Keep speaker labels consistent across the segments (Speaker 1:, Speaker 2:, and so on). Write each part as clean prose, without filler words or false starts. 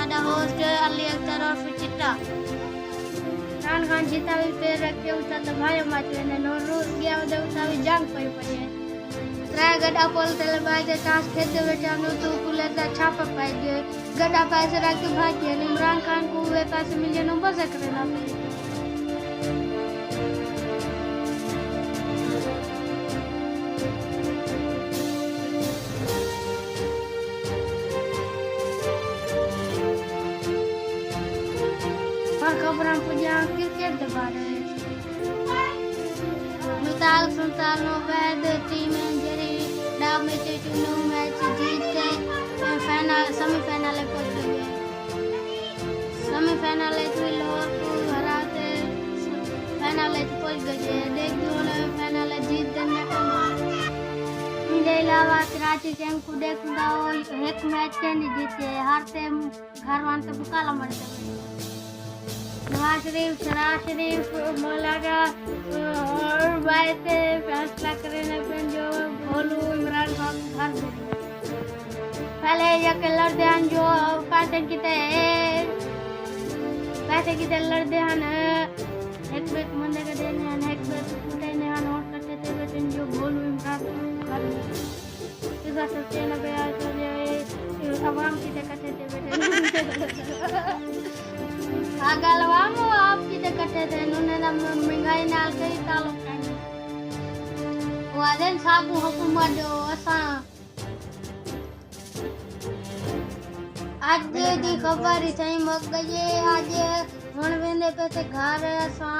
Speaker 1: साडा होस्ट अली अख्तर और फिर चिट्टा इमरान खान जितावी पे रखे उता तो भाई माचे ने नोरू गया उतावी जान पड़ी त्रै गड्ढा पोल तेल बाजे चांस खेते बेटा नो तो कुले दा छापा पाई गए गड्ढा पैसे रख के भाग इमरान खान को वे पैसे मिले नो बस करना खबर पुजा क्रिकेट दबा रहे मिताल सुल्तान वैद टीम जरी डाव में नो मैच जीते फाइनल सेमीफाइनल पहुंच गए सेमीफाइनल में लोग हराते फाइनल पहुंच गए देख दो फाइनल जीत देने का इसके अलावा कराची के को देखदा एक मैच के नहीं जीते हारते घर वान तो बुकाला मरते नवाज शरीफ मौलाना और भाई से फैसला करने पे जो भोलू इमरान खान घर पहले एक लड़ते हैं जो पैसे किते लड़ते हैं एक बेट मंदे के देने हैं एक बेट कुटे ने नोट करते थे बेटे जो भोलू इमरान घर इधर सबसे न गया तो आवाम किते करते थे बेटे आगल वामो आप किते कटे थे उन्होंने ना महंगाई नाल कई तालुक करने वादन साबु हुकूमत जो असा आज दी खबर सही मग गई आज हुन वेंदे पे घर असा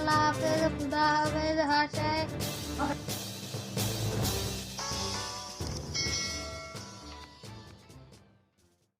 Speaker 1: ला पे खुदा वे हाशे